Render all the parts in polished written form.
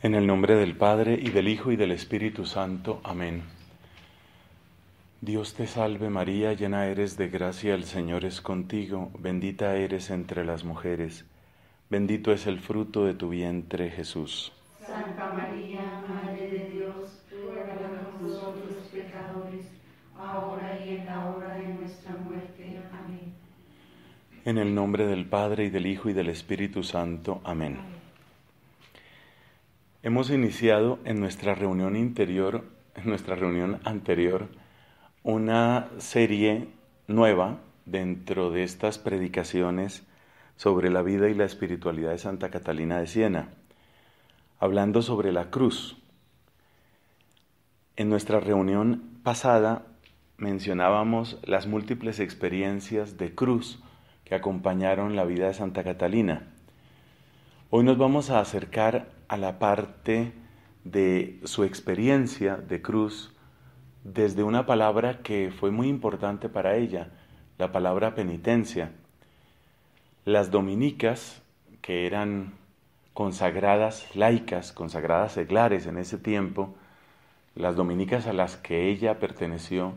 En el nombre del Padre, y del Hijo, y del Espíritu Santo. Amén. Dios te salve María, llena eres de gracia, el Señor es contigo, bendita eres entre las mujeres, bendito es el fruto de tu vientre, Jesús. Santa María, Madre de Dios, ruega por nosotros pecadores, ahora y en la hora de nuestra muerte. Amén. En el nombre del Padre, y del Hijo, y del Espíritu Santo. Amén. Hemos iniciado en nuestra reunión anterior, una serie nueva dentro de estas predicaciones sobre la vida y la espiritualidad de Santa Catalina de Siena, hablando sobre la cruz. En nuestra reunión pasada mencionábamos las múltiples experiencias de cruz que acompañaron la vida de Santa Catalina. Hoy nos vamos a acercar a la parte de su experiencia de cruz desde una palabra que fue muy importante para ella, la palabra penitencia. Las dominicas, que eran consagradas laicas, consagradas seglares en ese tiempo, las dominicas a las que ella perteneció,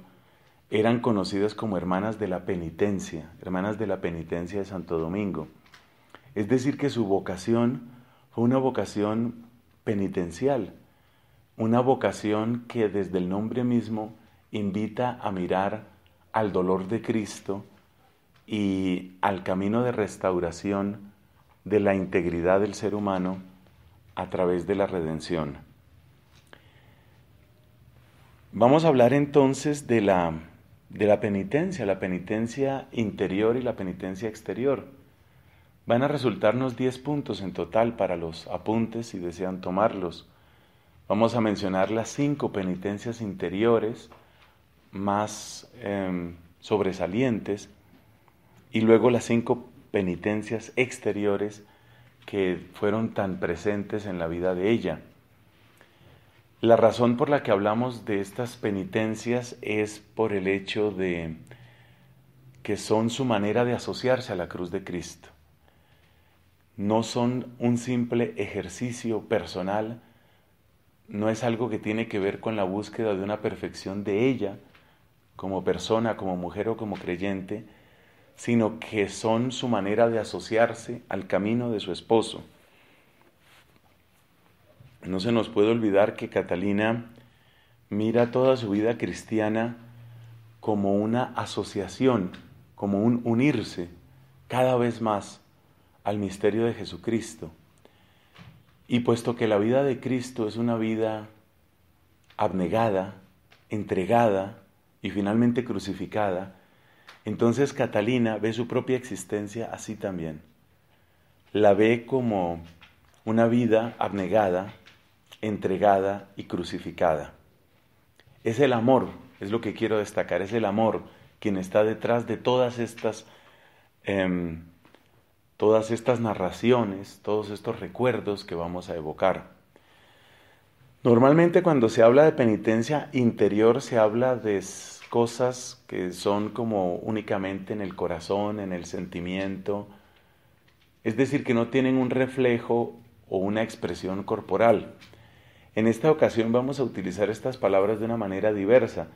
eran conocidas como hermanas de la penitencia de Santo Domingo. Es decir, que su vocación fue una vocación penitencial, una vocación que desde el nombre mismo invita a mirar al dolor de Cristo y al camino de restauración de la integridad del ser humano a través de la redención. Vamos a hablar entonces de la penitencia interior y la penitencia exterior. Van a resultarnos 10 puntos en total para los apuntes si desean tomarlos. Vamos a mencionar las 5 penitencias interiores más sobresalientes y luego las 5 penitencias exteriores que fueron tan presentes en la vida de ella. La razón por la que hablamos de estas penitencias es por el hecho de que son su manera de asociarse a la cruz de Cristo. No son un simple ejercicio personal, no es algo que tiene que ver con la búsqueda de una perfección de ella, como persona, como mujer o como creyente, sino que son su manera de asociarse al camino de su esposo. No se nos puede olvidar que Catalina mira toda su vida cristiana como una asociación, como un unirse cada vez más al misterio de Jesucristo. Y puesto que la vida de Cristo es una vida abnegada, entregada y finalmente crucificada, entonces Catalina ve su propia existencia así también. La ve como una vida abnegada, entregada y crucificada. Es el amor, es lo que quiero destacar, es el amor quien está detrás de todas estas narraciones, todos estos recuerdos que vamos a evocar. Normalmente cuando se habla de penitencia interior se habla de cosas que son como únicamente en el corazón, en el sentimiento, es decir, que no tienen un reflejo o una expresión corporal. En esta ocasión vamos a utilizar estas palabras de una manera diversa.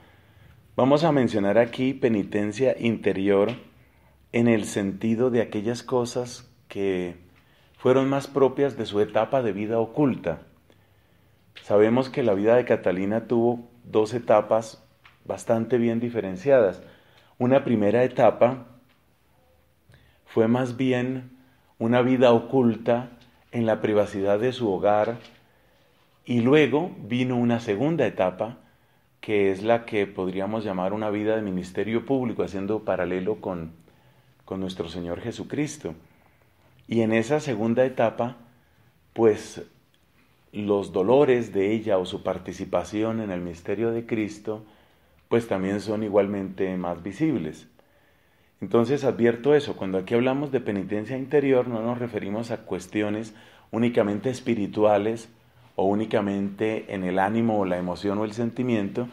Vamos a mencionar aquí penitencia interior en el sentido de aquellas cosas que fueron más propias de su etapa de vida oculta. Sabemos que la vida de Catalina tuvo 2 etapas bastante bien diferenciadas. Una primera etapa fue más bien una vida oculta en la privacidad de su hogar, y luego vino una segunda etapa que es la que podríamos llamar una vida de ministerio público, haciendo paralelo con nuestro Señor Jesucristo. Y en esa segunda etapa, pues los dolores de ella o su participación en el misterio de Cristo, pues también son igualmente más visibles. Entonces advierto eso, cuando aquí hablamos de penitencia interior no nos referimos a cuestiones únicamente espirituales o únicamente en el ánimo o la emoción o el sentimiento,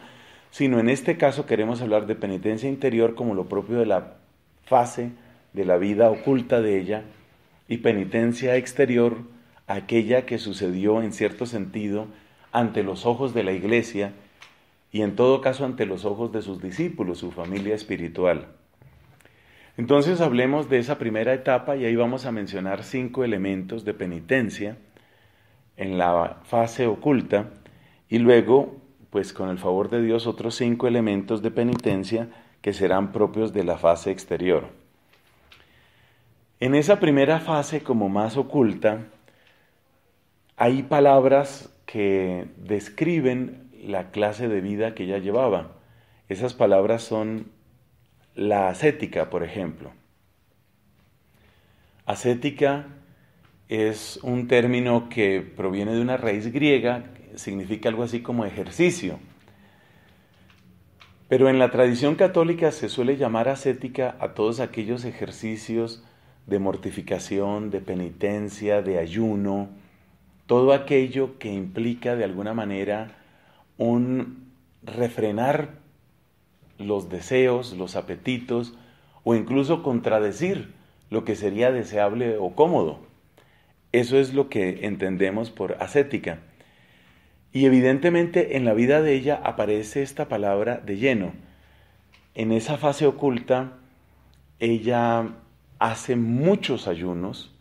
sino en este caso queremos hablar de penitencia interior como lo propio de la fase de la vida oculta de ella, y penitencia exterior aquella que sucedió en cierto sentido ante los ojos de la Iglesia y en todo caso ante los ojos de sus discípulos, su familia espiritual. Entonces hablemos de esa primera etapa y ahí vamos a mencionar 5 elementos de penitencia en la fase oculta y luego, pues con el favor de Dios, otros 5 elementos de penitencia que serán propios de la fase exterior. En esa primera fase, como más oculta, hay palabras que describen la clase de vida que ella llevaba. Esas palabras son la ascética, por ejemplo. Ascética es un término que proviene de una raíz griega, significa algo así como ejercicio. Pero en la tradición católica se suele llamar ascética a todos aquellos ejercicios de mortificación, de penitencia, de ayuno, todo aquello que implica de alguna manera un refrenar los deseos, los apetitos, o incluso contradecir lo que sería deseable o cómodo. Eso es lo que entendemos por ascética. Y evidentemente en la vida de ella aparece esta palabra de lleno. En esa fase oculta, ella hace muchos ayunos,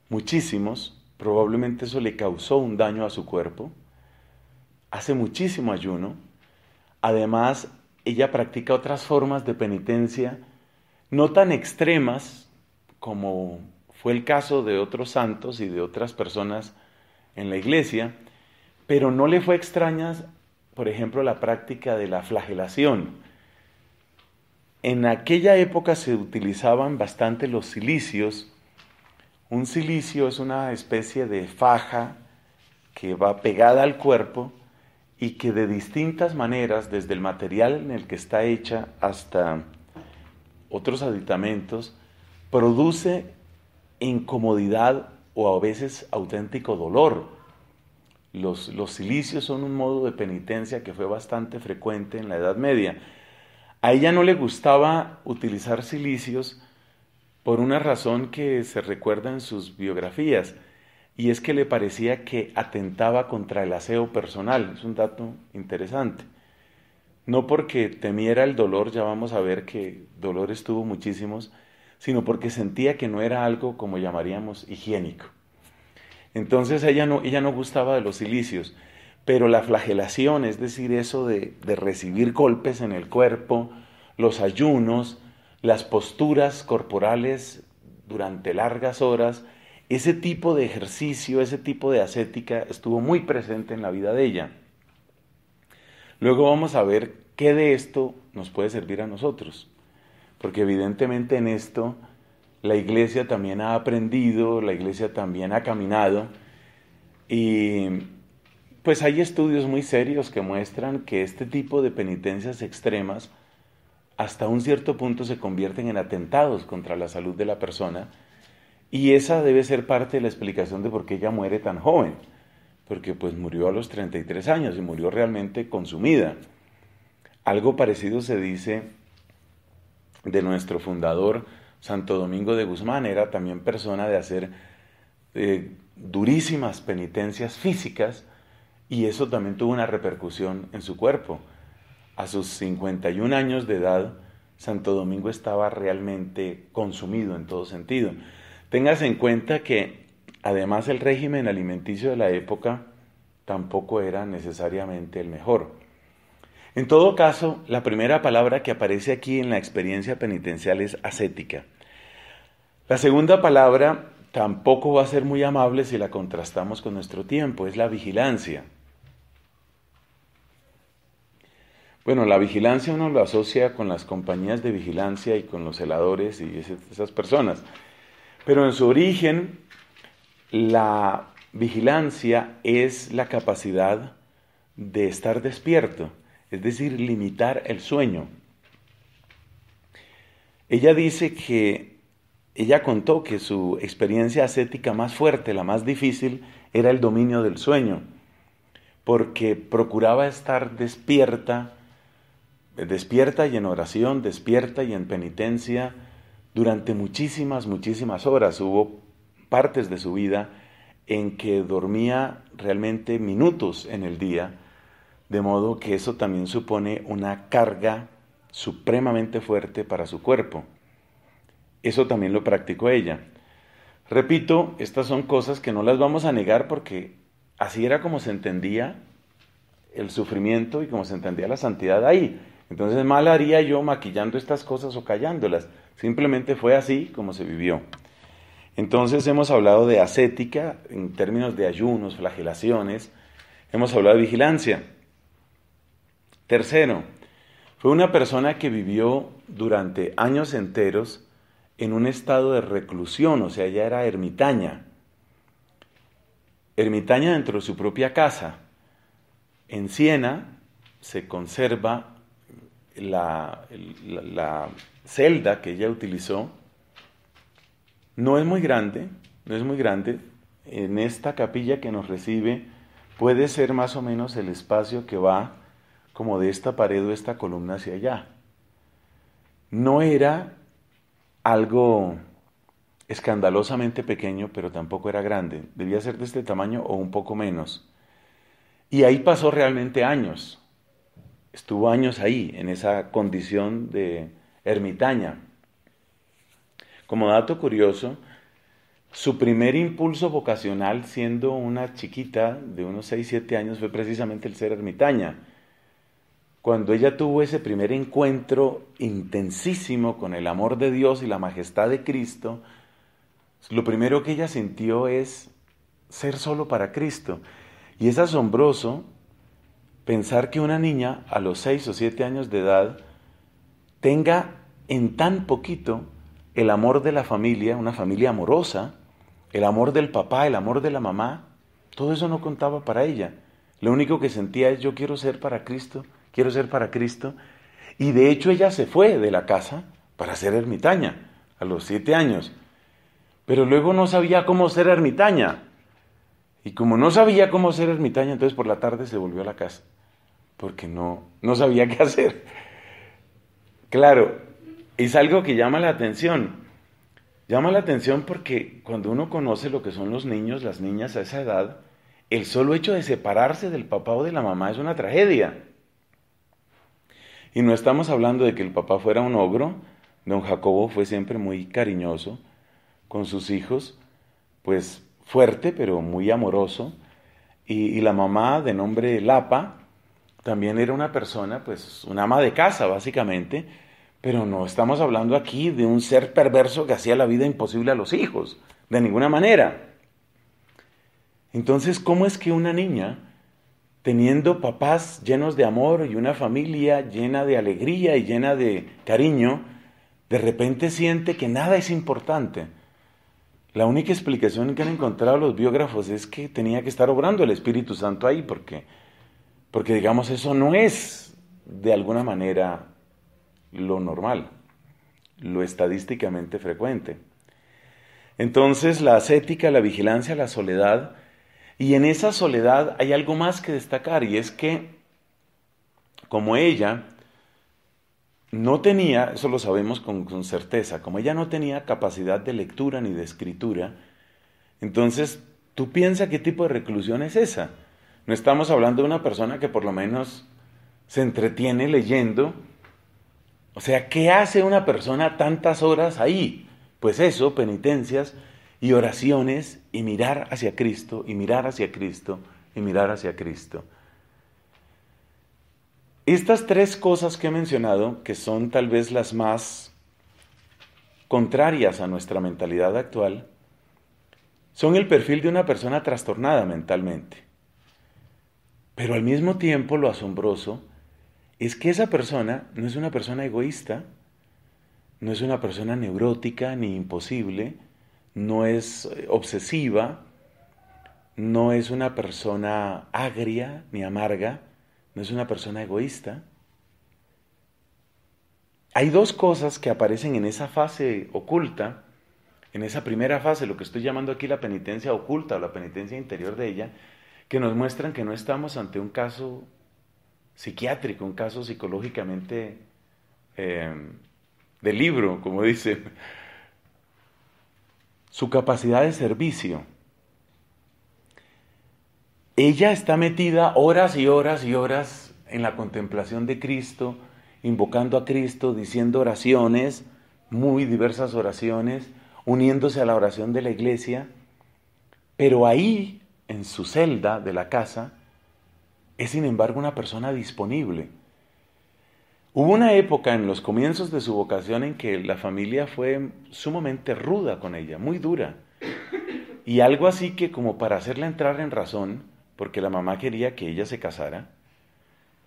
muchísimos, probablemente eso le causó un daño a su cuerpo, hace muchísimo ayuno, además ella practica otras formas de penitencia, no tan extremas como fue el caso de otros santos y de otras personas en la iglesia, pero no le fue extraña, por ejemplo, la práctica de la flagelación. En aquella época se utilizaban bastante los cilicios. Un cilicio es una especie de faja que va pegada al cuerpo y que de distintas maneras, desde el material en el que está hecha hasta otros aditamentos, produce incomodidad o a veces auténtico dolor. Los cilicios son un modo de penitencia que fue bastante frecuente en la Edad Media. A ella no le gustaba utilizar cilicios por una razón que se recuerda en sus biografías, y es que le parecía que atentaba contra el aseo personal. Es un dato interesante. No porque temiera el dolor, ya vamos a ver que dolores tuvo muchísimos, sino porque sentía que no era algo como llamaríamos higiénico. Entonces ella no gustaba de los cilicios, pero la flagelación, es decir, eso de recibir golpes en el cuerpo, los ayunos, las posturas corporales durante largas horas, ese tipo de ejercicio, ese tipo de ascética estuvo muy presente en la vida de ella. Luego vamos a ver qué de esto nos puede servir a nosotros, porque evidentemente en esto la Iglesia también ha aprendido, la Iglesia también ha caminado, y pues hay estudios muy serios que muestran que este tipo de penitencias extremas hasta un cierto punto se convierten en atentados contra la salud de la persona, y esa debe ser parte de la explicación de por qué ella muere tan joven, porque pues murió a los 33 años y murió realmente consumida. Algo parecido se dice de nuestro fundador, Santo Domingo de Guzmán. Era también persona de hacer durísimas penitencias físicas, y eso también tuvo una repercusión en su cuerpo. A sus 51 años de edad, Santo Domingo estaba realmente consumido en todo sentido. Téngase en cuenta que además el régimen alimenticio de la época tampoco era necesariamente el mejor. En todo caso, la primera palabra que aparece aquí en la experiencia penitencial es ascética. La segunda palabra tampoco va a ser muy amable si la contrastamos con nuestro tiempo, es la vigilancia. Bueno, la vigilancia uno lo asocia con las compañías de vigilancia y con los celadores y esas personas. Pero en su origen, la vigilancia es la capacidad de estar despierto, es decir, limitar el sueño. Ella contó que su experiencia ascética más fuerte, la más difícil, era el dominio del sueño, porque procuraba estar despierta y en oración, despierta y en penitencia durante muchísimas horas. Hubo partes de su vida en que dormía realmente minutos en el día, de modo que eso también supone una carga supremamente fuerte para su cuerpo. Eso también lo practicó ella. Repito, estas son cosas que no las vamos a negar porque así era como se entendía el sufrimiento y como se entendía la santidad ahí. Entonces mal haría yo maquillando estas cosas o callándolas. Simplemente fue así como se vivió. Entonces hemos hablado de ascética en términos de ayunos, flagelaciones. Hemos hablado de vigilancia. Tercero, fue una persona que vivió durante años enteros en un estado de reclusión, o sea, ella era ermitaña. Ermitaña dentro de su propia casa. En Siena se conserva la celda que ella utilizó. No es muy grande, no es muy grande. En esta capilla que nos recibe puede ser más o menos el espacio que va como de esta pared o esta columna hacia allá. No era algo escandalosamente pequeño, pero tampoco era grande. Debía ser de este tamaño o un poco menos. Y ahí pasó realmente años. Estuvo años ahí, en esa condición de ermitaña. Como dato curioso, su primer impulso vocacional siendo una chiquita de unos 6, 7 años fue precisamente el ser ermitaña. Cuando ella tuvo ese primer encuentro intensísimo con el amor de Dios y la majestad de Cristo, lo primero que ella sintió es ser solo para Cristo. Y es asombroso pensar que una niña a los 6 o 7 años de edad tenga en tan poquito el amor de la familia, una familia amorosa, el amor del papá, el amor de la mamá. Todo eso no contaba para ella. Lo único que sentía es: yo quiero ser para Cristo, quiero ser para Cristo. Y de hecho ella se fue de la casa para ser ermitaña a los 7 años. Pero luego no sabía cómo ser ermitaña. Y como no sabía cómo ser ermitaña, entonces por la tarde se volvió a la casa. Porque no sabía qué hacer. Claro, es algo que llama la atención. Llama la atención porque cuando uno conoce lo que son los niños, las niñas a esa edad, el solo hecho de separarse del papá o de la mamá es una tragedia. Y no estamos hablando de que el papá fuera un ogro. Don Jacobo fue siempre muy cariñoso con sus hijos, pues fuerte pero muy amoroso. Y la mamá, de nombre Lapa, también era una persona, pues una ama de casa básicamente, pero no estamos hablando aquí de un ser perverso que hacía la vida imposible a los hijos, de ninguna manera. Entonces, ¿cómo es que una niña, teniendo papás llenos de amor y una familia llena de alegría y llena de cariño, de repente siente que nada es importante? La única explicación que han encontrado los biógrafos es que tenía que estar obrando el Espíritu Santo ahí, porque digamos, eso no es de alguna manera lo normal, lo estadísticamente frecuente. Entonces, la ascética, la vigilancia, la soledad, y en esa soledad hay algo más que destacar, y es que, como ella no tenía, eso lo sabemos con certeza, como ella no tenía capacidad de lectura ni de escritura, entonces tú piensas qué tipo de reclusión es esa. No estamos hablando de una persona que por lo menos se entretiene leyendo. O sea, ¿qué hace una persona tantas horas ahí? Pues eso, penitencias y oraciones y mirar hacia Cristo, y mirar hacia Cristo, y mirar hacia Cristo. Estas tres cosas que he mencionado, que son tal vez las más contrarias a nuestra mentalidad actual, son el perfil de una persona trastornada mentalmente. Pero al mismo tiempo lo asombroso es que esa persona no es una persona egoísta, no es una persona neurótica ni imposible, no es obsesiva, no es una persona agria ni amarga, no es una persona egoísta. Hay dos cosas que aparecen en esa fase oculta, en esa primera fase, lo que estoy llamando aquí la penitencia oculta o la penitencia interior de ella, que nos muestran que no estamos ante un caso psiquiátrico, un caso psicológicamente de libro, como dicen. Su capacidad de servicio. ella está metida horas y horas y horas en la contemplación de Cristo, invocando a Cristo, diciendo oraciones, muy diversas oraciones, uniéndose a la oración de la iglesia, pero ahí, en su celda de la casa, es sin embargo una persona disponible. Hubo una época en los comienzos de su vocación en que la familia fue sumamente ruda con ella, muy dura. Y algo así que como para hacerla entrar en razón, porque la mamá quería que ella se casara,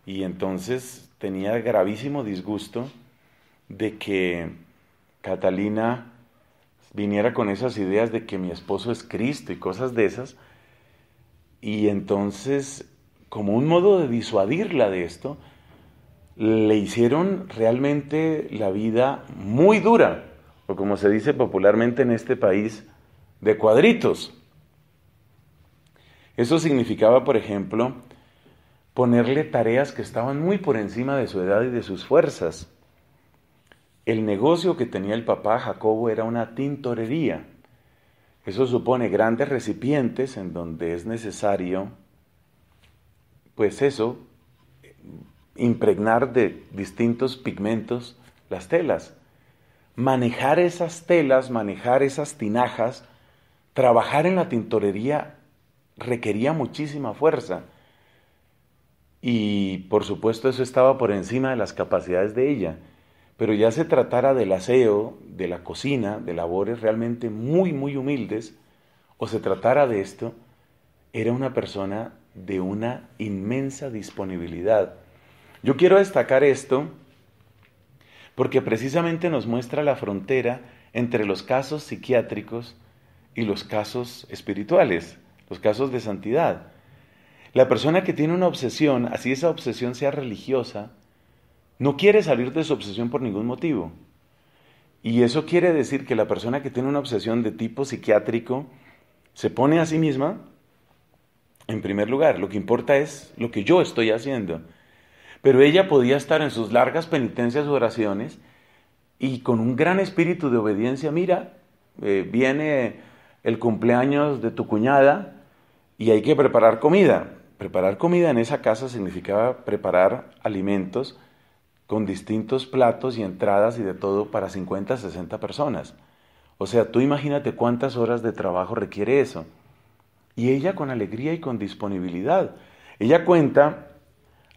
y entonces tenía gravísimo disgusto de que Catalina viniera con esas ideas de que mi esposo es Cristo y cosas de esas, y entonces, como un modo de disuadirla de esto, le hicieron realmente la vida muy dura, o como se dice popularmente en este país, de cuadritos. Eso significaba, por ejemplo, ponerle tareas que estaban muy por encima de su edad y de sus fuerzas. El negocio que tenía el papá Jacobo era una tintorería. Eso supone grandes recipientes en donde es necesario, pues eso, impregnar de distintos pigmentos las telas. Manejar esas telas, manejar esas tinajas, trabajar en la tintorería requería muchísima fuerza. Y por supuesto eso estaba por encima de las capacidades de ella. Pero ya se tratara del aseo, de la cocina, de labores realmente muy, muy humildes, o se tratara de esto, era una persona de una inmensa disponibilidad. Yo quiero destacar esto porque precisamente nos muestra la frontera entre los casos psiquiátricos y los casos espirituales, los casos de santidad. La persona que tiene una obsesión, así esa obsesión sea religiosa, no quiere salir de su obsesión por ningún motivo. Y eso quiere decir que la persona que tiene una obsesión de tipo psiquiátrico se pone a sí misma en primer lugar. Lo que importa es lo que yo estoy haciendo. Pero ella podía estar en sus largas penitencias u oraciones y con un gran espíritu de obediencia. Mira, viene el cumpleaños de tu cuñada y hay que preparar comida. Preparar comida en esa casa significaba preparar alimentos con distintos platos y entradas y de todo para 50, 60 personas. O sea, tú imagínate cuántas horas de trabajo requiere eso. Y ella con alegría y con disponibilidad. Ella cuenta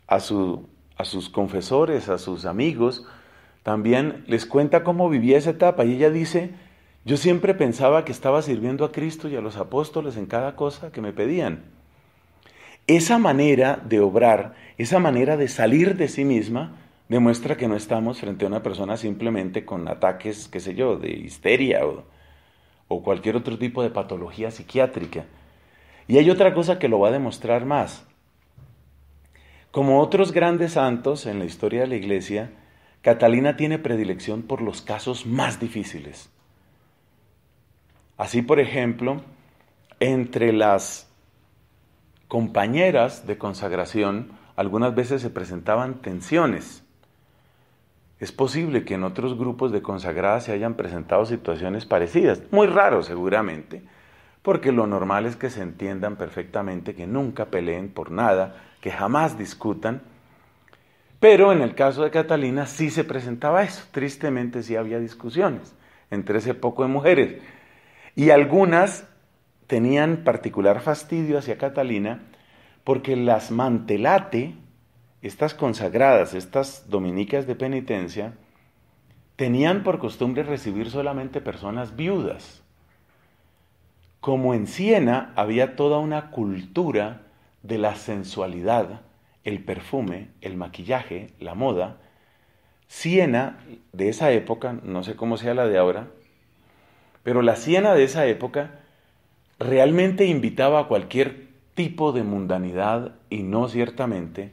a sus confesores, a sus amigos, también les cuenta cómo vivía esa etapa. Y ella dice, yo siempre pensaba que estaba sirviendo a Cristo y a los apóstoles en cada cosa que me pedían. Esa manera de obrar, esa manera de salir de sí misma, demuestra que no estamos frente a una persona simplemente con ataques, qué sé yo, de histeria o cualquier otro tipo de patología psiquiátrica. Y hay otra cosa que lo va a demostrar más. Como otros grandes santos en la historia de la Iglesia, Catalina tiene predilección por los casos más difíciles. Así, por ejemplo, entre las compañeras de consagración, algunas veces se presentaban tensiones. Es posible que en otros grupos de consagradas se hayan presentado situaciones parecidas, muy raro seguramente, porque lo normal es que se entiendan perfectamente, que nunca peleen por nada, que jamás discutan, pero en el caso de Catalina sí se presentaba eso, tristemente sí había discusiones entre ese poco de mujeres, y algunas tenían particular fastidio hacia Catalina porque las mantelate, estas consagradas, estas dominicas de penitencia, tenían por costumbre recibir solamente personas viudas. Como en Siena había toda una cultura de la sensualidad, el perfume, el maquillaje, la moda, Siena de esa época, no sé cómo sea la de ahora, pero la Siena de esa época realmente invitaba a cualquier tipo de mundanidad y no ciertamente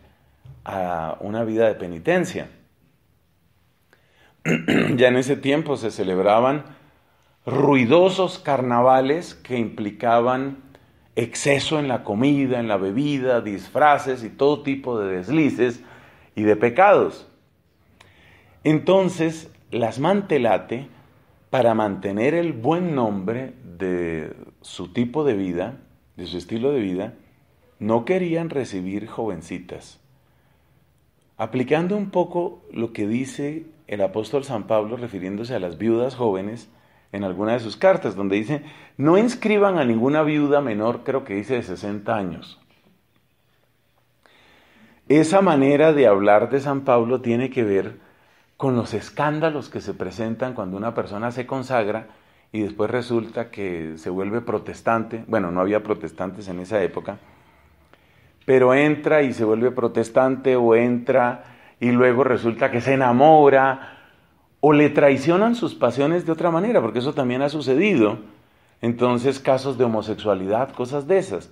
a una vida de penitencia. Ya en ese tiempo se celebraban ruidosos carnavales que implicaban exceso en la comida, en la bebida, disfraces y todo tipo de deslices y de pecados. Entonces, las mantelate, para mantener el buen nombre de su tipo de vida, de su estilo de vida, no querían recibir jovencitas. Aplicando un poco lo que dice el apóstol San Pablo refiriéndose a las viudas jóvenes en alguna de sus cartas, donde dice, no inscriban a ninguna viuda menor, creo que dice de 60 años. Esa manera de hablar de San Pablo tiene que ver con los escándalos que se presentan cuando una persona se consagra y después resulta que se vuelve protestante. Bueno, no había protestantes en esa época, pero entra y se vuelve protestante, o entra y luego resulta que se enamora, o le traicionan sus pasiones de otra manera, porque eso también ha sucedido. Entonces, casos de homosexualidad, cosas de esas.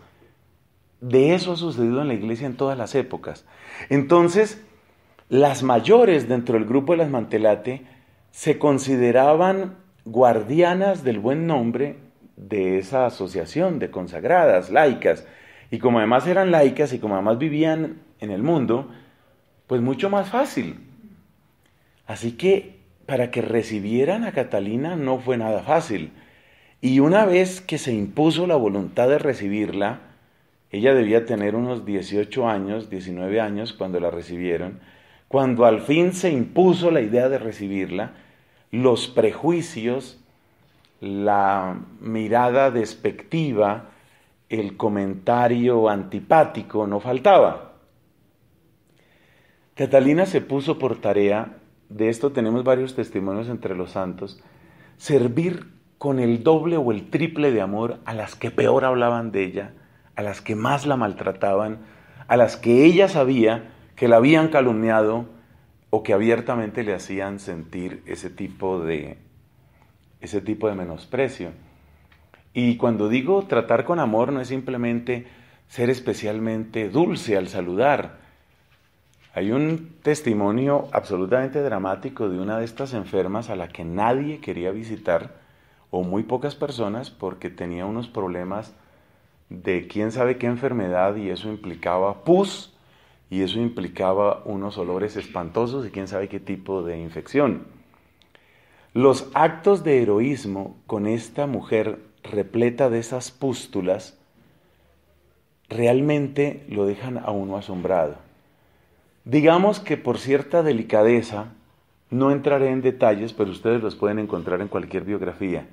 De eso ha sucedido en la iglesia en todas las épocas. Entonces, las mayores dentro del grupo de las Mantelate se consideraban guardianas del buen nombre de esa asociación de consagradas, laicas. Y como además eran laicas y como además vivían en el mundo, pues mucho más fácil. Así que para que recibieran a Catalina no fue nada fácil. Y una vez que se impuso la voluntad de recibirla, ella debía tener unos 18 años, 19 años cuando la recibieron. Cuando al fin se impuso la idea de recibirla, los prejuicios, la mirada despectiva, el comentario antipático no faltaba. Catalina se puso por tarea, de esto tenemos varios testimonios entre los santos, servir con el doble o el triple de amor a las que peor hablaban de ella, a las que más la maltrataban, a las que ella sabía que la habían calumniado o que abiertamente le hacían sentir ese tipo de menosprecio. Y cuando digo tratar con amor no es simplemente ser especialmente dulce al saludar. Hay un testimonio absolutamente dramático de una de estas enfermas a la que nadie quería visitar, o muy pocas personas, porque tenía unos problemas de quién sabe qué enfermedad, y eso implicaba pus, y eso implicaba unos olores espantosos y quién sabe qué tipo de infección. Los actos de heroísmo con esta mujer repleta de esas pústulas realmente lo dejan a uno asombrado. Digamos que por cierta delicadeza, no entraré en detalles, pero ustedes los pueden encontrar en cualquier biografía.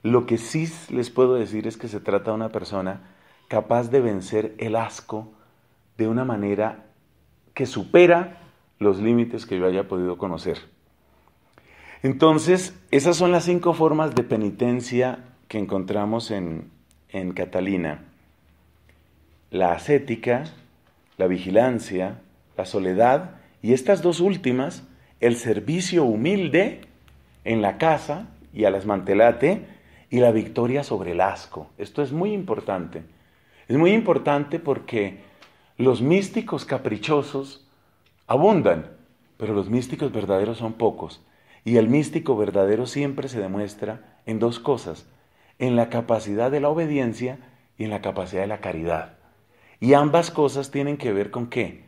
Lo que sí les puedo decir es que se trata de una persona capaz de vencer el asco de una manera que supera los límites que yo haya podido conocer. Entonces, esas son las 5 formas de penitencia que encontramos en Catalina: la ascética, la vigilancia, la soledad, y estas 2 últimas, el servicio humilde en la casa y a las Mantelate, y la victoria sobre el asco. Esto es muy importante. Es muy importante porque los místicos caprichosos abundan, pero los místicos verdaderos son pocos. Y el místico verdadero siempre se demuestra en 2 cosas: en la capacidad de la obediencia y en la capacidad de la caridad. Y ambas cosas tienen que ver con ¿qué?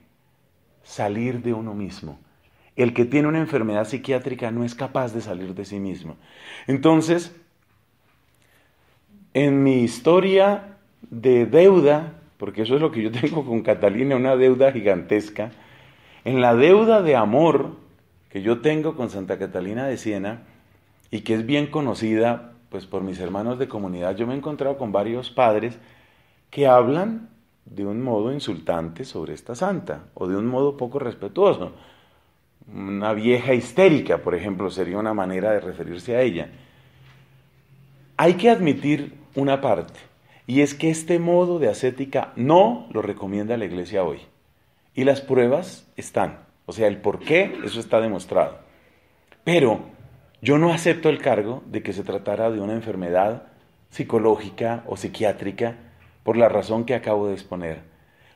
Salir de uno mismo. El que tiene una enfermedad psiquiátrica no es capaz de salir de sí mismo. Entonces, en mi historia de deuda, porque eso es lo que yo tengo con Catalina, una deuda gigantesca, en la deuda de amor que yo tengo con Santa Catalina de Siena, y que es bien conocida pues por mis hermanos de comunidad, yo me he encontrado con varios padres que hablan de un modo insultante sobre esta santa, o de un modo poco respetuoso. Una vieja histérica, por ejemplo, sería una manera de referirse a ella. Hay que admitir una parte, y es que este modo de ascética no lo recomienda la Iglesia hoy. Y las pruebas están, o sea, el por qué, eso está demostrado. Pero yo no acepto el cargo de que se tratara de una enfermedad psicológica o psiquiátrica por la razón que acabo de exponer.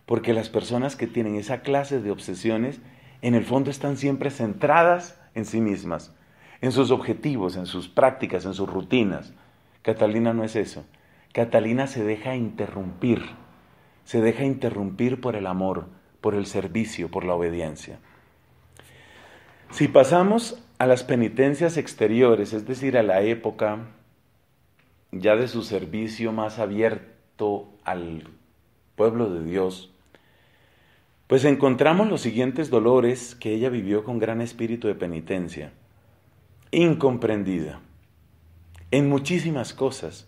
Porque las personas que tienen esa clase de obsesiones, en el fondo están siempre centradas en sí mismas, en sus objetivos, en sus prácticas, en sus rutinas. Catalina no es eso. Catalina se deja interrumpir por el amor, por el servicio, por la obediencia. Si pasamos a las penitencias exteriores, es decir, a la época ya de su servicio más abierto al pueblo de Dios, pues encontramos los siguientes dolores que ella vivió con gran espíritu de penitencia. Incomprendida en muchísimas cosas.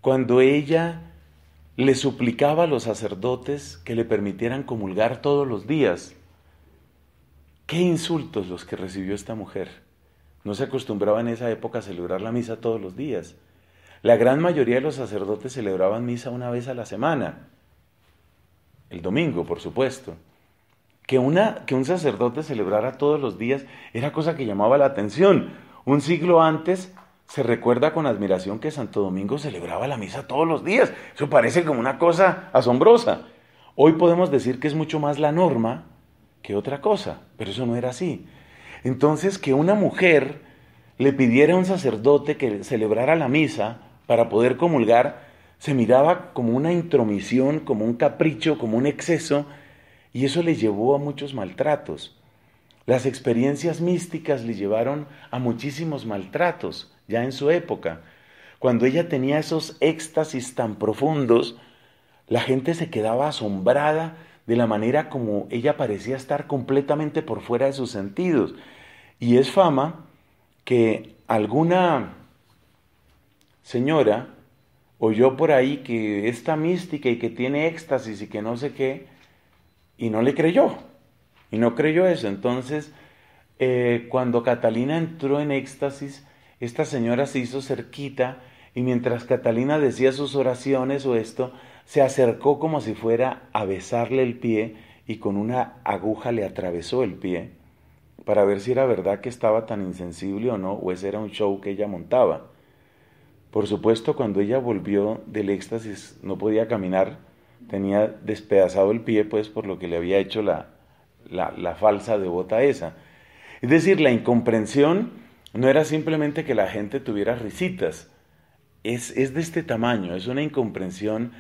Cuando ella le suplicaba a los sacerdotes que le permitieran comulgar todos los días, qué insultos los que recibió esta mujer. No se acostumbraba en esa época a celebrar la misa todos los días. La gran mayoría de los sacerdotes celebraban misa una vez a la semana. El domingo, por supuesto. Que un sacerdote celebrara todos los días era cosa que llamaba la atención. Un siglo antes se recuerda con admiración que Santo Domingo celebraba la misa todos los días. Eso parece como una cosa asombrosa. Hoy podemos decir que es mucho más la norma que otra cosa, pero eso no era así. Entonces, que una mujer le pidiera a un sacerdote que celebrara la misa para poder comulgar, se miraba como una intromisión, como un capricho, como un exceso, y eso le llevó a muchos maltratos. Las experiencias místicas le llevaron a muchísimos maltratos, ya en su época. Cuando ella tenía esos éxtasis tan profundos, la gente se quedaba asombrada de la manera como ella parecía estar completamente por fuera de sus sentidos. Y es fama que alguna señora oyó por ahí que está mística y que tiene éxtasis y que no sé qué, y no le creyó, y no creyó eso. Entonces, cuando Catalina entró en éxtasis, esta señora se hizo cerquita, y mientras Catalina decía sus oraciones o esto, se acercó como si fuera a besarle el pie, y con una aguja le atravesó el pie, para ver si era verdad que estaba tan insensible o no, o ese era un show que ella montaba. Por supuesto, cuando ella volvió del éxtasis no podía caminar, tenía despedazado el pie, pues por lo que le había hecho la falsa devota esa. Es decir, la incomprensión no era simplemente que la gente tuviera risitas, es de este tamaño, es una incomprensión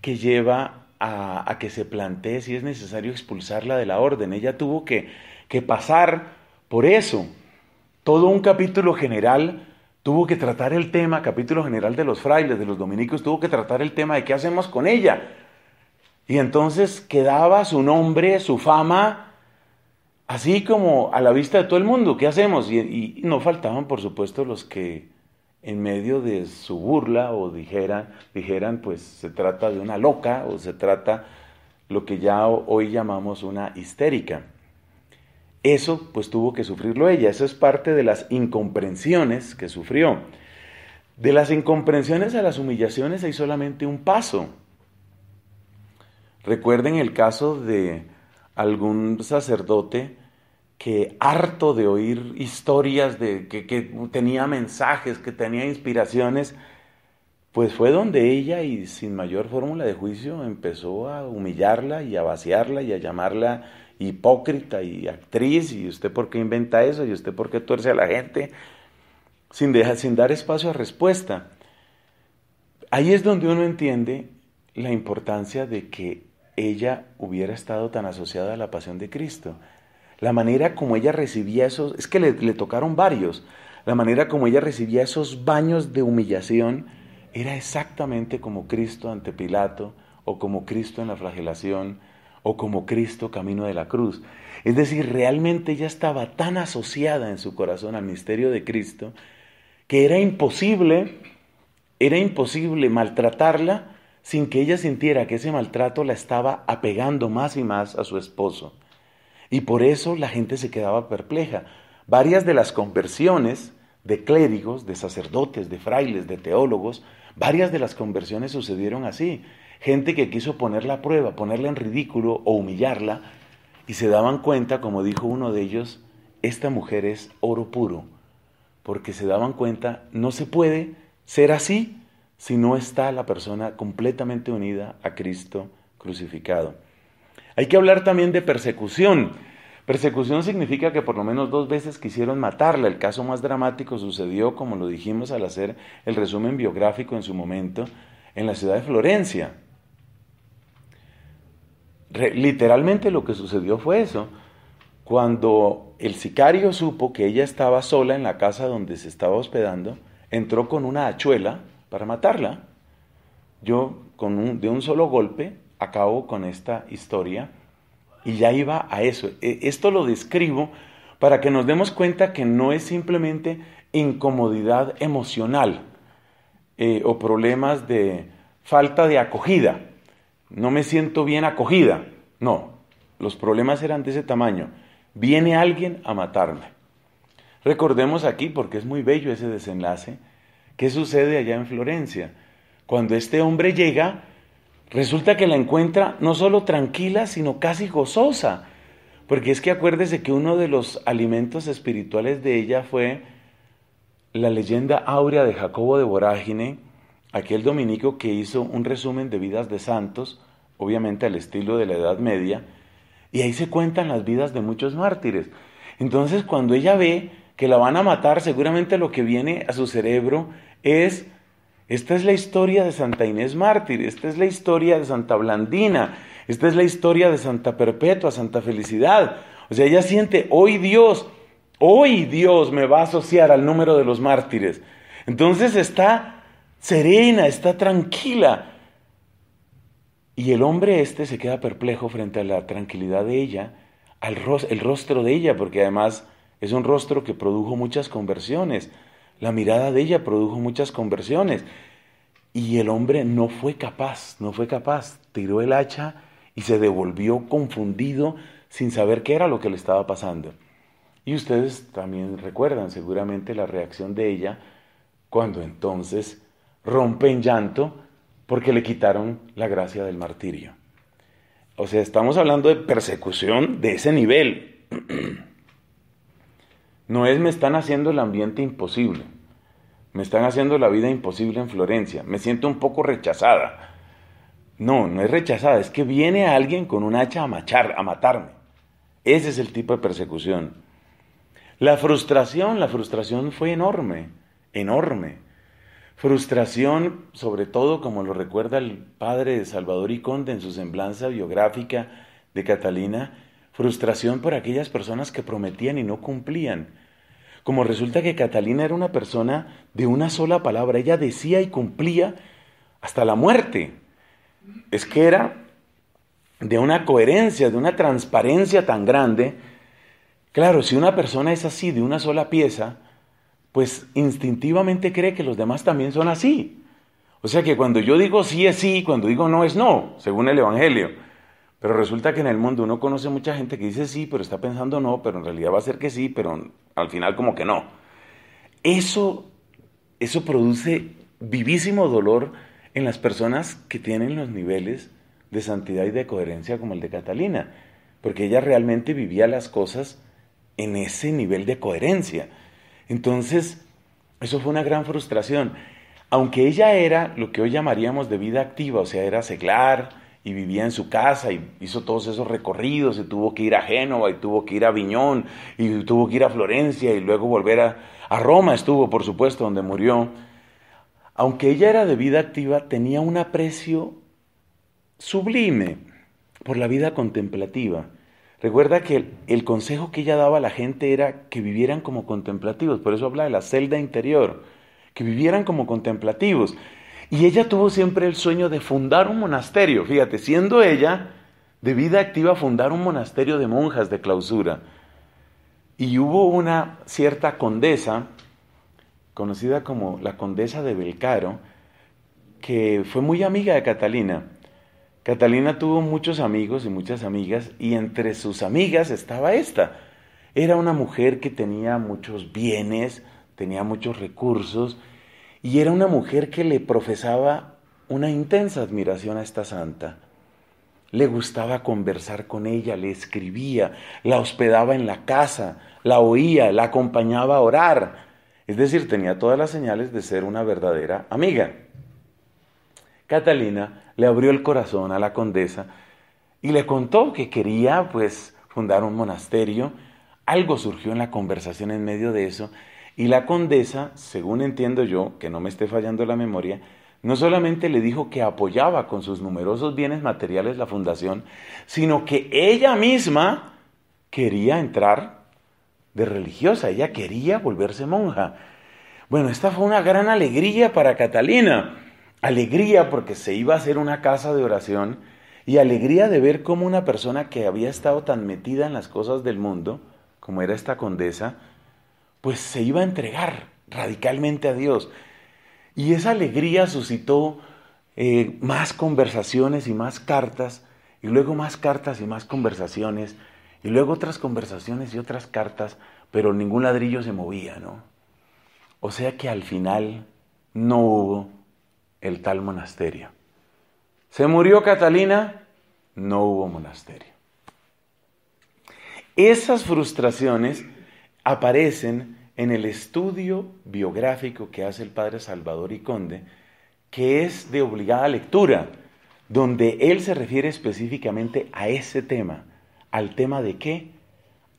que lleva a que se plantee si es necesario expulsarla de la orden. Ella tuvo que pasar por eso. Todo un capítulo general tuvo que tratar el tema, capítulo general de los frailes, de los dominicos, tuvo que tratar el tema de qué hacemos con ella. Y entonces quedaba su nombre, su fama, así como a la vista de todo el mundo. ¿Qué hacemos? Y no faltaban, por supuesto, los que en medio de su burla o dijeran, pues se trata de una loca o se trata lo que ya hoy llamamos una histérica. Eso pues tuvo que sufrirlo ella, eso es parte de las incomprensiones que sufrió. De las incomprensiones a las humillaciones hay solamente un paso. Recuerden el caso de algún sacerdote que, harto de oír historias, que tenía mensajes, que tenía inspiraciones, pues fue donde ella, y sin mayor fórmula de juicio, empezó a humillarla y a vaciarla y a llamarla hipócrita y actriz, y usted por qué inventa eso, y usted por qué tuerce a la gente, sin dar espacio a respuesta. Ahí es donde uno entiende la importancia de que ella hubiera estado tan asociada a la pasión de Cristo. La manera como ella recibía esos, es que le tocaron varios, la manera como ella recibía esos baños de humillación era exactamente como Cristo ante Pilato, o como Cristo en la flagelación, o como Cristo camino de la cruz. Es decir, realmente ella estaba tan asociada en su corazón al misterio de Cristo, que era imposible maltratarla sin que ella sintiera que ese maltrato la estaba apegando más y más a su esposo. Y por eso la gente se quedaba perpleja. Varias de las conversiones de clérigos, de sacerdotes, de frailes, de teólogos, varias de las conversiones sucedieron así. Gente que quiso ponerla a prueba, ponerla en ridículo o humillarla, y se daban cuenta, como dijo uno de ellos, esta mujer es oro puro, porque se daban cuenta, no se puede ser así si no está la persona completamente unida a Cristo crucificado. Hay que hablar también de persecución. Persecución significa que por lo menos 2 veces quisieron matarla. El caso más dramático sucedió, como lo dijimos al hacer el resumen biográfico en su momento, en la ciudad de Florencia. Literalmente lo que sucedió fue eso. Cuando el sicario supo que ella estaba sola en la casa donde se estaba hospedando, entró con una hachuela para matarla. De un solo golpe a cabo con esta historia y ya iba a eso. Esto lo describo para que nos demos cuenta que no es simplemente incomodidad emocional o problemas de falta de acogida. No me siento bien acogida. No, los problemas eran de ese tamaño. Viene alguien a matarme. Recordemos aquí, porque es muy bello ese desenlace, qué sucede allá en Florencia. Cuando este hombre llega, resulta que la encuentra no solo tranquila, sino casi gozosa. Porque es que acuérdese que uno de los alimentos espirituales de ella fue la leyenda áurea de Jacobo de Vorágine, aquel dominico que hizo un resumen de vidas de santos, obviamente al estilo de la Edad Media, y ahí se cuentan las vidas de muchos mártires. Entonces, cuando ella ve que la van a matar, seguramente lo que viene a su cerebro es: esta es la historia de Santa Inés Mártir, esta es la historia de Santa Blandina, esta es la historia de Santa Perpetua, Santa Felicidad. O sea, ella siente, hoy Dios me va a asociar al número de los mártires. Entonces está serena, está tranquila. Y el hombre se queda perplejo frente a la tranquilidad de ella, el rostro de ella, porque además es un rostro que produjo muchas conversiones. La mirada de ella produjo muchas conversiones. Y el hombre no fue capaz, tiró el hacha y se devolvió confundido, sin saber qué era lo que le estaba pasando. Y ustedes también recuerdan seguramente la reacción de ella cuando entonces rompe en llanto porque le quitaron la gracia del martirio. O sea, estamos hablando de persecución de ese nivel. No es me están haciendo el ambiente imposible, me están haciendo la vida imposible en Florencia, me siento un poco rechazada. No es rechazada, es que viene alguien con un hacha a matarme. Ese es el tipo de persecución. La frustración fue enorme. Frustración, sobre todo, como lo recuerda el padre de Salvador y Conde en su semblanza biográfica de Catalina, frustración por aquellas personas que prometían y no cumplían. Como resulta que Catalina era una persona de una sola palabra, ella decía y cumplía hasta la muerte. Es que era de una coherencia, de una transparencia tan grande. Claro, si una persona es así, de una sola pieza, pues instintivamente cree que los demás también son así. O sea que cuando yo digo sí es sí, cuando digo no es no, según el Evangelio. Pero resulta que en el mundo uno conoce mucha gente que dice sí, pero está pensando no, pero en realidad va a ser que sí, pero al final como que no. Eso produce vivísimo dolor en las personas que tienen los niveles de santidad y de coherencia como el de Catalina, porque ella realmente vivía las cosas en ese nivel de coherencia. Entonces, eso fue una gran frustración. Aunque ella era lo que hoy llamaríamos de vida activa, o sea, era seglar y vivía en su casa y hizo todos esos recorridos y tuvo que ir a Génova y tuvo que ir a Aviñón y tuvo que ir a Florencia y luego volver a Roma estuvo, por supuesto, donde murió. Aunque ella era de vida activa, tenía un aprecio sublime por la vida contemplativa. Recuerda que el consejo que ella daba a la gente era que vivieran como contemplativos, por eso habla de la celda interior, que vivieran como contemplativos. Y ella tuvo siempre el sueño de fundar un monasterio, fíjate, siendo ella de vida activa, fundar un monasterio de monjas de clausura. Y hubo una cierta condesa, conocida como la condesa de Belcaro, que fue muy amiga de Catalina. Catalina tuvo muchos amigos y muchas amigas, y entre sus amigas estaba esta. Era una mujer que tenía muchos bienes, tenía muchos recursos, y era una mujer que le profesaba una intensa admiración a esta santa. Le gustaba conversar con ella, le escribía, la hospedaba en la casa, la oía, la acompañaba a orar. Es decir, tenía todas las señales de ser una verdadera amiga. Catalina le abrió el corazón a la condesa y le contó que quería, fundar un monasterio. Algo surgió en la conversación en medio de eso, y la condesa, según entiendo yo, que no me esté fallando la memoria, no solamente le dijo que apoyaba con sus numerosos bienes materiales la fundación, sino que ella misma quería entrar de religiosa, ella quería volverse monja. Bueno, esta fue una gran alegría para Catalina. Alegría porque se iba a hacer una casa de oración y alegría de ver cómo una persona que había estado tan metida en las cosas del mundo, como era esta condesa, pues se iba a entregar radicalmente a Dios. Y esa alegría suscitó más conversaciones y más cartas, y luego más cartas y más conversaciones, y luego otras conversaciones y otras cartas, pero ningún ladrillo se movía, ¿no? O sea que al final no hubo el tal monasterio. Se murió Catalina, no hubo monasterio. Esas frustraciones aparecen en el estudio biográfico que hace el padre Salvador y Conde, que es de obligada lectura, donde él se refiere específicamente a ese tema. ¿Al tema de qué?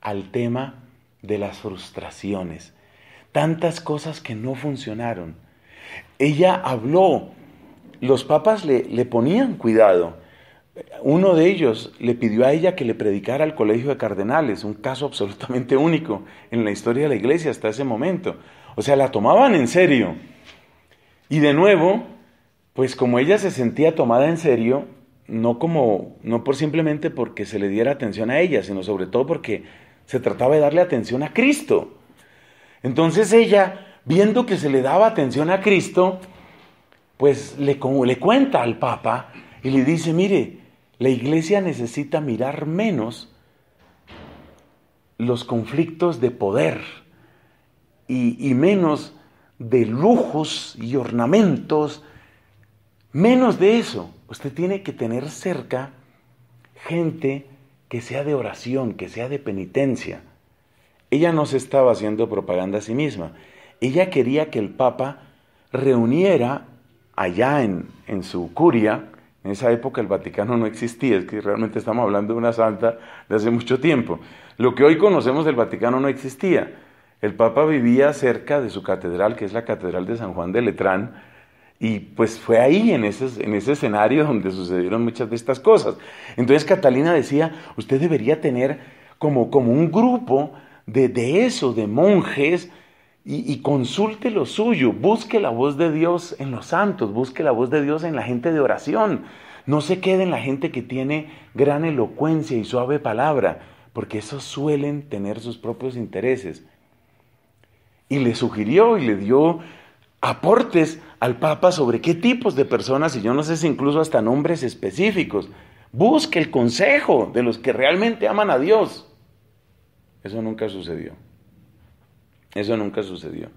Al tema de las frustraciones. Tantas cosas que no funcionaron. Ella habló, los papas le ponían cuidado. Uno de ellos le pidió a ella que le predicara al colegio de cardenales, un caso absolutamente único en la historia de la iglesia hasta ese momento. O sea, la tomaban en serio. Y de nuevo, pues como ella se sentía tomada en serio, no por simplemente porque se le diera atención a ella, sino sobre todo porque se trataba de darle atención a Cristo. Entonces ella, viendo que se le daba atención a Cristo, pues le cuenta al Papa y le dice, mire, la iglesia necesita mirar menos los conflictos de poder y menos de lujos y ornamentos, menos de eso. Usted tiene que tener cerca gente que sea de oración, que sea de penitencia. Ella no se estaba haciendo propaganda a sí misma. Ella quería que el Papa reuniera allá en su curia. En esa época el Vaticano no existía, es que realmente estamos hablando de una santa de hace mucho tiempo. Lo que hoy conocemos del Vaticano no existía. El Papa vivía cerca de su catedral, que es la Catedral de San Juan de Letrán, y pues fue ahí, en ese escenario, donde sucedieron muchas de estas cosas. Entonces Catalina decía, usted debería tener como un grupo de eso, de monjes, y consulte lo suyo, busque la voz de Dios en los santos, busque la voz de Dios en la gente de oración. No se quede en la gente que tiene gran elocuencia y suave palabra, porque esos suelen tener sus propios intereses. Y le sugirió y le dio aportes al Papa sobre qué tipos de personas, y yo no sé si incluso hasta nombres específicos. Busque el consejo de los que realmente aman a Dios. Eso nunca sucedió. Eso nunca sucedió.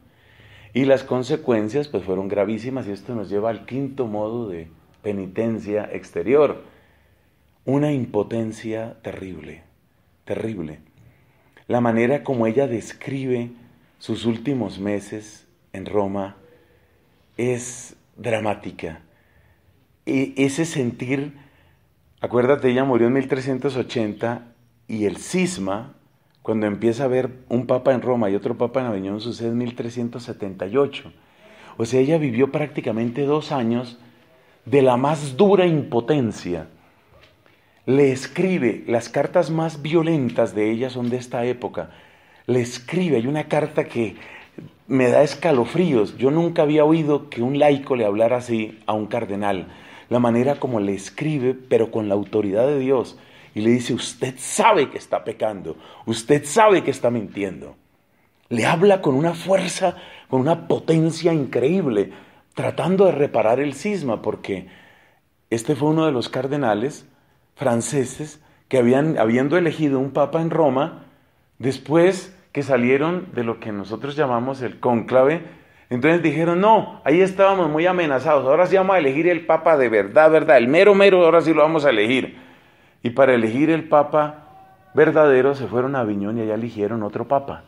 Y las consecuencias pues fueron gravísimas, y esto nos lleva al quinto modo de penitencia exterior. Una impotencia terrible, terrible. La manera como ella describe sus últimos meses en Roma es dramática. Ese sentir, acuérdate, ella murió en 1380 y el cisma, cuando empieza a haber un papa en Roma y otro papa en Aviñón, sucede en 1378. O sea, ella vivió prácticamente 2 años de la más dura impotencia. Le escribe, las cartas más violentas de ella son de esta época. Le escribe, hay una carta que me da escalofríos. Yo nunca había oído que un laico le hablara así a un cardenal. La manera como le escribe, pero con la autoridad de Dios. Y le dice, usted sabe que está pecando, usted sabe que está mintiendo. Le habla con una fuerza, con una potencia increíble, tratando de reparar el cisma, porque este fue uno de los cardenales franceses que habiendo elegido un papa en Roma, después que salieron de lo que nosotros llamamos el cónclave, entonces dijeron, no, ahí estábamos muy amenazados, ahora sí vamos a elegir el papa de verdad, el mero, ahora sí lo vamos a elegir. Y para elegir el papa verdadero se fueron a Aviñón y allá eligieron otro papa.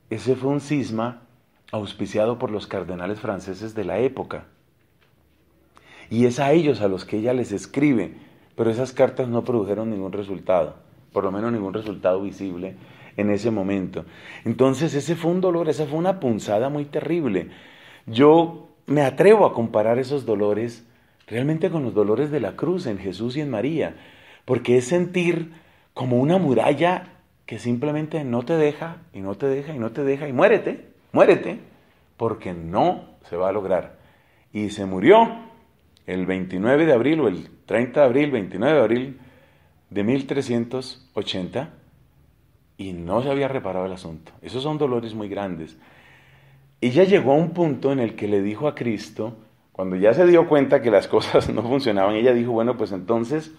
Ese fue un cisma auspiciado por los cardenales franceses de la época. Y es a ellos a los que ella les escribe, pero esas cartas no produjeron ningún resultado, por lo menos ningún resultado visible en ese momento. Entonces ese fue un dolor, esa fue una punzada muy terrible. Yo me atrevo a comparar esos dolores realmente con los dolores de la cruz en Jesús y en María, porque es sentir como una muralla que simplemente no te deja, y no te deja, y no te deja, y muérete, porque no se va a lograr. Y se murió, el 29 de abril o el 30 de abril, 29 de abril de 1380 y no se había reparado el asunto. Esos son dolores muy grandes. Ella llegó a un punto en el que le dijo a Cristo, cuando ya se dio cuenta que las cosas no funcionaban, ella dijo, bueno, pues entonces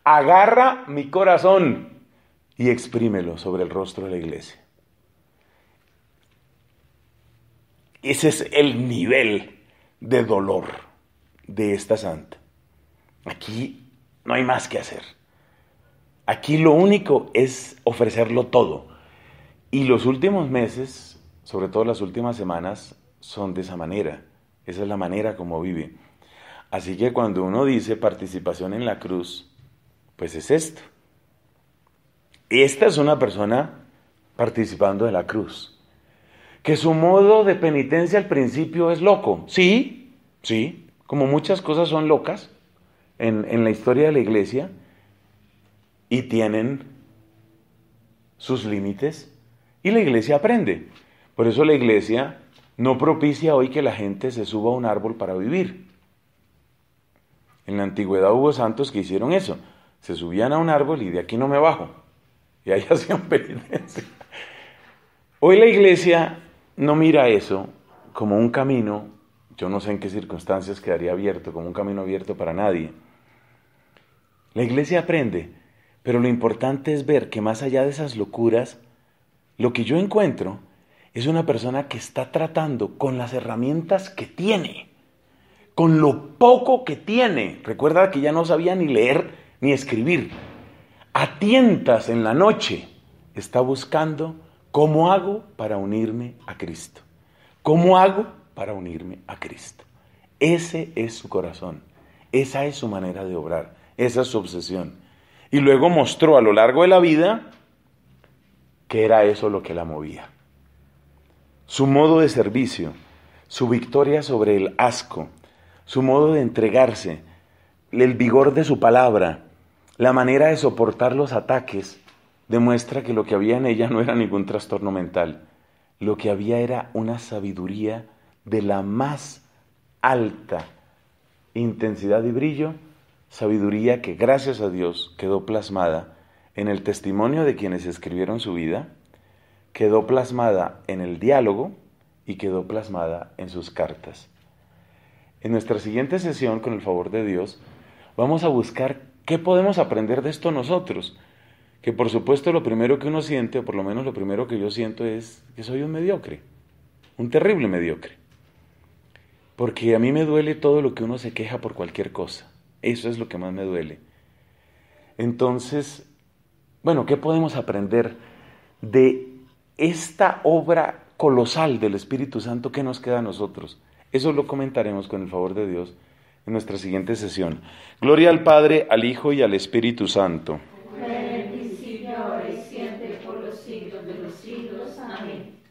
agarra mi corazón y exprímelo sobre el rostro de la iglesia. Ese es el nivel de dolor de esta santa. Aquí no hay más que hacer. Aquí lo único es ofrecerlo todo. Y los últimos meses, sobre todo las últimas semanas, son de esa manera. Esa es la manera como vive. Así que cuando uno dice participación en la cruz, pues es esto. Esta es una persona participando de la cruz. Que su modo de penitencia al principio es loco. Sí, como muchas cosas son locas en la historia de la iglesia y tienen sus límites y la iglesia aprende. Por eso la iglesia no propicia hoy que la gente se suba a un árbol para vivir. En la antigüedad hubo santos que hicieron eso. Se subían a un árbol y de aquí no me bajo. Y ahí hacían penitencia. Hoy la iglesia no mira eso como un camino, yo no sé en qué circunstancias quedaría abierto, como un camino abierto para nadie. La iglesia aprende, pero lo importante es ver que más allá de esas locuras, lo que yo encuentro es una persona que está tratando con las herramientas que tiene, con lo poco que tiene. Recuerda que ya no sabía ni leer ni escribir. A tientas en la noche está buscando cómo hago para unirme a Cristo. ¿Cómo hago para unirme a Cristo? Ese es su corazón, esa es su manera de obrar, esa es su obsesión. Y luego mostró a lo largo de la vida que era eso lo que la movía. Su modo de servicio, su victoria sobre el asco, su modo de entregarse, el vigor de su palabra, la manera de soportar los ataques, demuestra que lo que había en ella no era ningún trastorno mental. Lo que había era una sabiduría de la más alta intensidad y brillo, sabiduría que gracias a Dios quedó plasmada en el testimonio de quienes escribieron su vida, quedó plasmada en el diálogo y quedó plasmada en sus cartas. En nuestra siguiente sesión, con el favor de Dios, vamos a buscar qué podemos aprender de esto nosotros. Que por supuesto lo primero que uno siente, o por lo menos lo primero que yo siento es que soy un mediocre, un terrible mediocre. Porque a mí me duele todo lo que uno se queja por cualquier cosa. Eso es lo que más me duele. Entonces, bueno, ¿qué podemos aprender de esta obra colosal del Espíritu Santo que nos queda a nosotros? Eso lo comentaremos con el favor de Dios en nuestra siguiente sesión. Gloria al Padre, al Hijo y al Espíritu Santo. En el principio, ahora y siempre, por los siglos de los siglos. Amén.